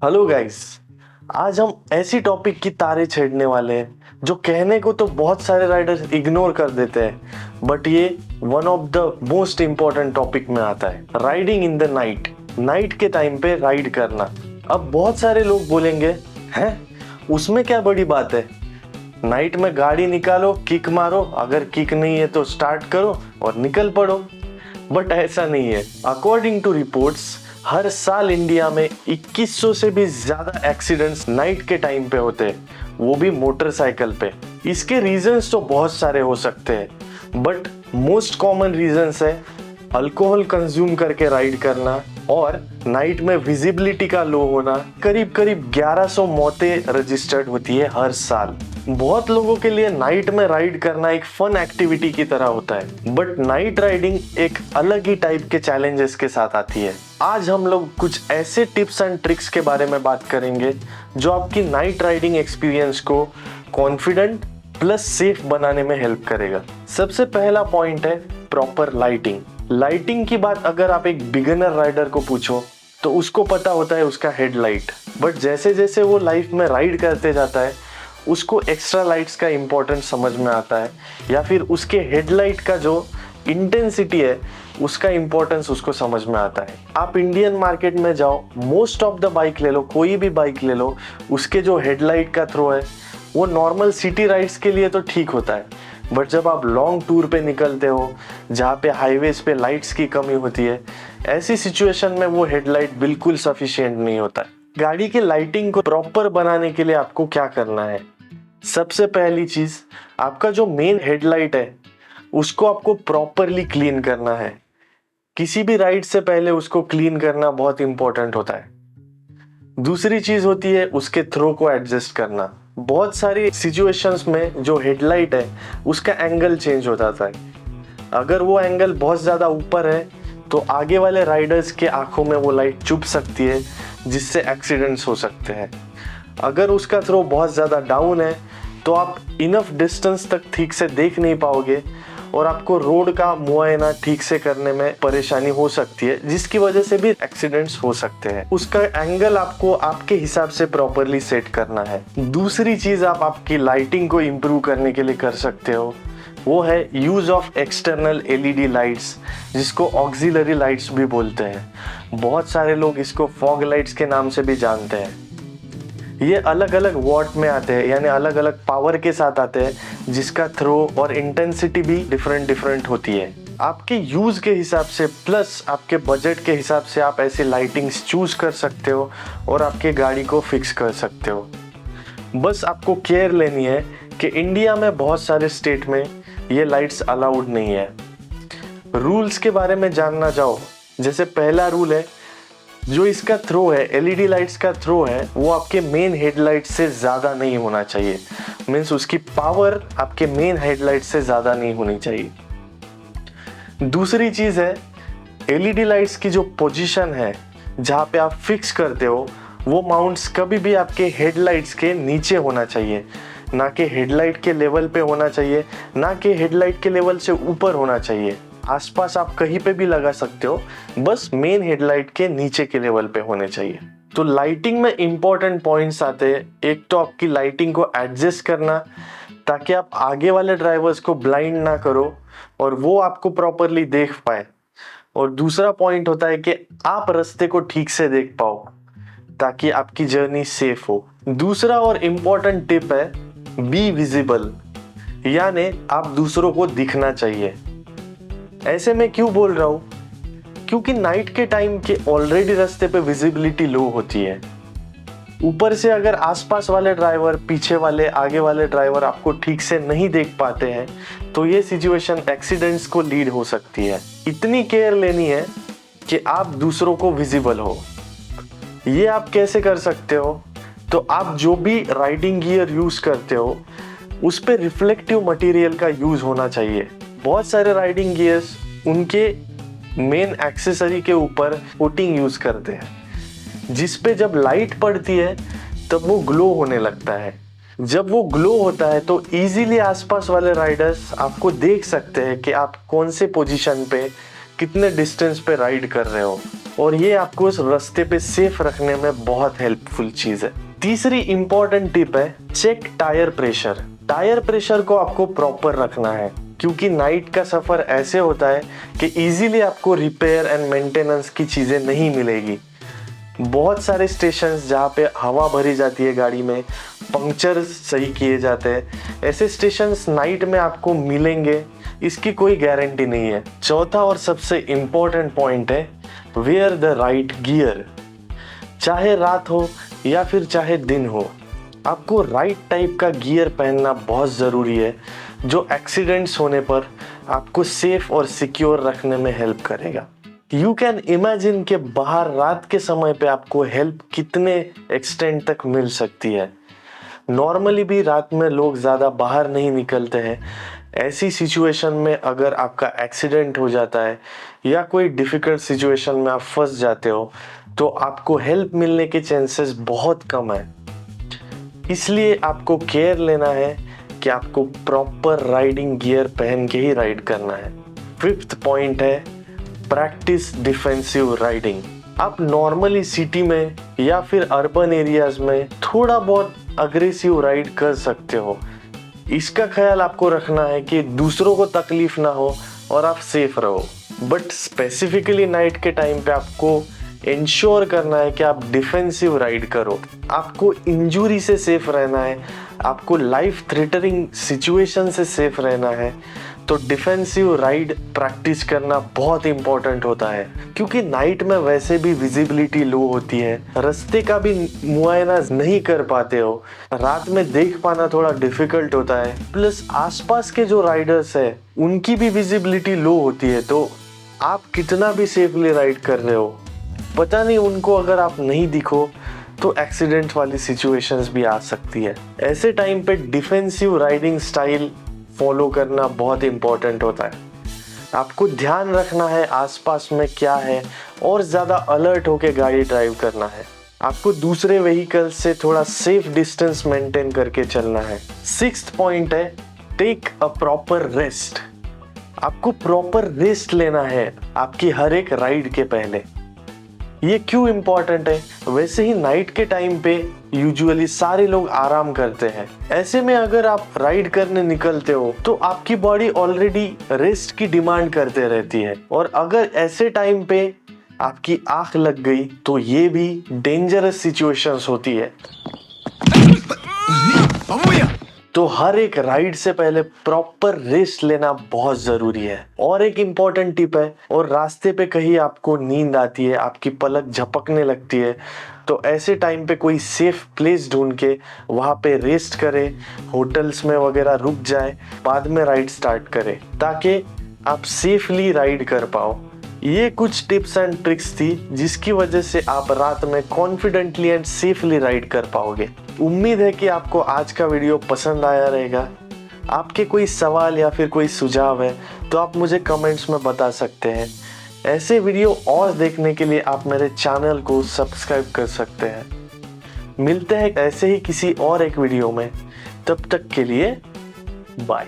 Hello guys. आज हम ऐसी टॉपिक की तारे छेड़ने वाले हैं जो कहने को तो बहुत सारे राइडर्स इग्नोर कर देते हैं, बट ये one of the most important topic में आता है, riding in the night. Night के टाइम पे राइड करना। अब बहुत सारे लोग बोलेंगे, हैं उसमें क्या बड़ी बात है, नाइट में गाड़ी निकालो, किक मारो, अगर किक नहीं है तो स्टार्ट करो और निकल पड़ो। बट ऐसा नहीं है। अकॉर्डिंग टू रिपोर्ट्स, हर साल इंडिया में 2100 से भी ज्यादा एक्सीडेंट्स नाइट के टाइम पे होते हैं, वो भी मोटरसाइकिल पे। इसके रीजंस तो बहुत सारे हो सकते हैं, बट मोस्ट कॉमन रीजंस है अल्कोहल कंज्यूम करके राइड करना और नाइट में विजिबिलिटी का लो होना। करीब करीब 1100 मौतें रजिस्टर्ड होती है हर साल। बहुत लोगों के लिए नाइट में राइड करना एक फन एक्टिविटी की तरह होता है, बट नाइट राइडिंग एक अलग ही टाइप के चैलेंजेस के साथ आती है। आज हम लोग कुछ ऐसे टिप्स एंड ट्रिक्स के बारे में बात करेंगे जो आपकी नाइट राइडिंग एक्सपीरियंस को कॉन्फिडेंट प्लस सेफ बनाने में हेल्प करेगा। सबसे पहला पॉइंट है प्रॉपर लाइटिंग। लाइटिंग की बात अगर आप एक बिगिनर राइडर को पूछो तो उसको पता होता है उसका हेडलाइट, बट जैसे जैसे वो लाइफ में राइड करते जाता है उसको एक्स्ट्रा लाइट्स का इम्पोर्टेंस समझ में आता है, या फिर उसके हेडलाइट का जो इंटेंसिटी है उसका इम्पोर्टेंस उसको समझ में आता है। आप इंडियन मार्केट में जाओ, मोस्ट ऑफ द बाइक ले लो, कोई भी बाइक ले लो, उसके जो हेडलाइट का थ्रो है वो नॉर्मल सिटी राइड्स के लिए तो ठीक होता है, बट जब आप लॉन्ग टूर पे निकलते हो जहाँ पे हाईवेज पे लाइट्स की कमी होती है, ऐसी सिचुएशन में वो हेडलाइट बिल्कुल सफिशिएंट नहीं होता है। गाड़ी की लाइटिंग को प्रॉपर बनाने के लिए आपको क्या करना है? सबसे पहली चीज, आपका जो मेन हेडलाइट है उसको आपको प्रॉपरली क्लीन करना है। किसी भी राइड से पहले उसको क्लीन करना बहुत इंपॉर्टेंट होता है। दूसरी चीज होती है उसके थ्रो को एडजस्ट करना। बहुत सारी सिचुएशंस में जो हेडलाइट है उसका एंगल चेंज हो जाता है। अगर वो एंगल बहुत ज़्यादा ऊपर है तो आगे वाले राइडर्स के आंखों में वो लाइट चुभ सकती है, जिससे एक्सीडेंट्स हो सकते हैं। अगर उसका थ्रो बहुत ज़्यादा डाउन है तो आप इनफ डिस्टेंस तक ठीक से देख नहीं पाओगे और आपको रोड का मुआयना ठीक से करने में परेशानी हो सकती है, जिसकी वजह से भी एक्सीडेंट्स हो सकते हैं। उसका एंगल आपको आपके हिसाब से प्रॉपरली सेट करना है। दूसरी चीज़ आप आपकी लाइटिंग को इम्प्रूव करने के लिए कर सकते हो, वो है use of external LED lights, जिसको ऑक्सिलरी लाइट्स भी बोलते हैं। बहुत सारे लोग इसको फॉग लाइट्स के नाम से भी जानते हैं। ये अलग अलग वॉट में आते हैं, यानी अलग अलग पावर के साथ आते हैं, जिसका थ्रो और इंटेंसिटी भी डिफरेंट होती है। आपके यूज के हिसाब से प्लस आपके बजट के हिसाब से आप ऐसी लाइटिंग्स चूज कर सकते हो और आपके गाड़ी को फिक्स कर सकते हो। बस आपको केयर लेनी है कि इंडिया में बहुत सारे स्टेट में ये लाइट्स अलाउड नहीं है। रूल्स के बारे में जानना चाहो, जैसे पहला रूल है, जो इसका थ्रो है, एलईडी लाइट्स का थ्रो है, वो आपके मेन हेडलाइट से ज़्यादा नहीं होना चाहिए। मीन्स उसकी पावर आपके मेन हेडलाइट से ज़्यादा नहीं होनी चाहिए। दूसरी चीज़ है, एलईडी लाइट्स की जो पोजीशन है जहाँ पे आप फिक्स करते हो, वो माउंट्स कभी भी आपके हेडलाइट्स के नीचे होना चाहिए, ना कि हेडलाइट के लेवल पे होना चाहिए, ना कि हेडलाइट के लेवल से ऊपर होना चाहिए। आसपास आप कहीं पे भी लगा सकते हो, बस मेन हेडलाइट के नीचे के लेवल पे होने चाहिए। तो लाइटिंग में इंपॉर्टेंट पॉइंट्स आते हैं। एक तो आपकी लाइटिंग को एडजस्ट करना ताकि आप आगे वाले ड्राइवर्स को ब्लाइंड ना करो और वो आपको प्रॉपरली देख पाए, और दूसरा पॉइंट होता है कि आप रास्ते को ठीक से देख पाओ ताकि आपकी जर्नी सेफ हो। दूसरा और इम्पोर्टेंट टिप है बी विजिबल, यानी आप दूसरों को दिखना चाहिए। ऐसे में क्यों बोल रहा हूं? क्योंकि नाइट के टाइम के ऑलरेडी रास्ते पे विजिबिलिटी लो होती है, ऊपर से अगर आसपास वाले ड्राइवर, पीछे वाले, आगे वाले ड्राइवर आपको ठीक से नहीं देख पाते हैं तो ये सिचुएशन एक्सीडेंट्स को लीड हो सकती है। इतनी केयर लेनी है कि आप दूसरों को विजिबल हो। ये आप कैसे कर सकते हो? तो आप जो भी राइडिंग गियर यूज करते हो उस पे रिफ्लेक्टिव मटेरियल का यूज होना चाहिए। बहुत सारे राइडिंग गियर्स उनके मेन एक्सेसरी के ऊपर कोटिंग यूज करते हैं, जिस पे जब लाइट पड़ती है तब वो ग्लो होने लगता है। जब वो ग्लो होता है तो इजीली आसपास वाले राइडर्स आपको देख सकते हैं कि आप कौन से पोजीशन पे, कितने डिस्टेंस पे राइड कर रहे हो। और ये आपको उस रास्ते पे सेफ रखने में बहुत हेल्पफुल चीज है। तीसरी इंपॉर्टेंट टिप है check tyre pressure. Tyre pressure को आपको प्रॉपर रखना है, क्योंकि नाइट का सफर ऐसे होता है कि इजीली आपको रिपेयर एंड मेंटेनेंस की चीजें नहीं मिलेगी। बहुत सारे स्टेशंस जहाँ पे हवा भरी जाती है गाड़ी में, पंक्चर सही किए जाते हैं, ऐसे स्टेशंस नाइट में आपको मिलेंगे इसकी कोई गारंटी नहीं है। चौथा और सबसे इम्पोर्टेंट पॉइंट है वेयर द राइट गियर। चाहे रात हो या फिर चाहे दिन हो, आपको राइट टाइप का गियर पहनना बहुत ज़रूरी है, जो एक्सीडेंट्स होने पर आपको सेफ और सिक्योर रखने में हेल्प करेगा। यू कैन इमेजिन कि बाहर रात के समय पे आपको हेल्प कितने एक्सटेंट तक मिल सकती है। नॉर्मली भी रात में लोग ज़्यादा बाहर नहीं निकलते हैं। ऐसी सिचुएशन में अगर आपका एक्सीडेंट हो जाता है या कोई डिफ़िकल्ट सिचुएशन में आप फंस जाते हो, तो आपको हेल्प मिलने के चांसेस बहुत कम है। इसलिए आपको केयर लेना है कि आपको प्रॉपर राइडिंग गियर पहन के ही राइड करना है। फिफ्थ पॉइंट है प्रैक्टिस डिफेंसिव राइडिंग। आप नॉर्मली सिटी में या फिर अर्बन एरियाज में थोड़ा बहुत अग्रेसिव राइड कर सकते हो। इसका ख्याल आपको रखना है कि दूसरों को तकलीफ ना हो और आप सेफ रहो। बट स्पेसिफिकली नाइट के टाइम पे आपको इंश्योर करना है कि आप डिफेंसिव राइड करो। आपको इंजरी से सेफ रहना है, आपको लाइफ थ्रेटनिंग सिचुएशन से सेफ रहना है, तो डिफेंसिव राइड प्रैक्टिस करना बहुत इंपॉर्टेंट होता है। क्योंकि नाइट में वैसे भी विजिबिलिटी लो होती है, रास्ते का भी मुआयना नहीं कर पाते हो, रात में देख पाना थोड़ा डिफिकल्ट होता है, प्लस आसपास के जो राइडर्स है उनकी भी विजिबिलिटी लो होती है। तो आप कितना भी सेफली राइड कर रहे हो, पता नहीं उनको अगर आप नहीं दिखो तो एक्सीडेंट वाली सिचुएशंस भी आ सकती है। ऐसे टाइम पे डिफेंसिव राइडिंग स्टाइल फॉलो करना बहुत इंपॉर्टेंट होता है। आपको ध्यान रखना है आसपास में क्या है और ज़्यादा अलर्ट होकर गाड़ी ड्राइव करना है। आपको दूसरे व्हीकल से थोड़ा सेफ डिस्टेंस मेंटेन करके चलना है। सिक्स्थ पॉइंट है टेक अ प्रॉपर रेस्ट। आपको प्रॉपर रेस्ट लेना है आपकी हर एक राइड के पहले। ये क्यों इम्पोर्टेंट है? वैसे ही नाइट के टाइम पे यूजुअली सारे लोग आराम करते हैं। ऐसे में अगर आप राइड करने निकलते हो तो आपकी बॉडी ऑलरेडी रेस्ट की डिमांड करते रहती है, और अगर ऐसे टाइम पे आपकी आंख लग गई तो ये भी डेंजरस सिचुएशंस होती है। तो हर एक राइड से पहले प्रॉपर रेस्ट लेना बहुत जरूरी है। और एक इम्पॉर्टेंट टिप है, और रास्ते पे कहीं आपको नींद आती है, आपकी पलक झपकने लगती है, तो ऐसे टाइम पे कोई सेफ प्लेस ढूंढ के वहाँ पे रेस्ट करे, होटल्स में वगैरह रुक जाए, बाद में राइड स्टार्ट करे, ताकि आप सेफली राइड कर पाओ। ये कुछ टिप्स एंड ट्रिक्स थी जिसकी वजह से आप रात में कॉन्फिडेंटली एंड सेफली राइड कर पाओगे। उम्मीद है कि आपको आज का वीडियो पसंद आया रहेगा। आपके कोई सवाल या फिर कोई सुझाव है तो आप मुझे कमेंट्स में बता सकते हैं। ऐसे वीडियो और देखने के लिए आप मेरे चैनल को सब्सक्राइब कर सकते हैं। मिलते हैं ऐसे ही किसी और एक वीडियो में, तब तक के लिए बाय।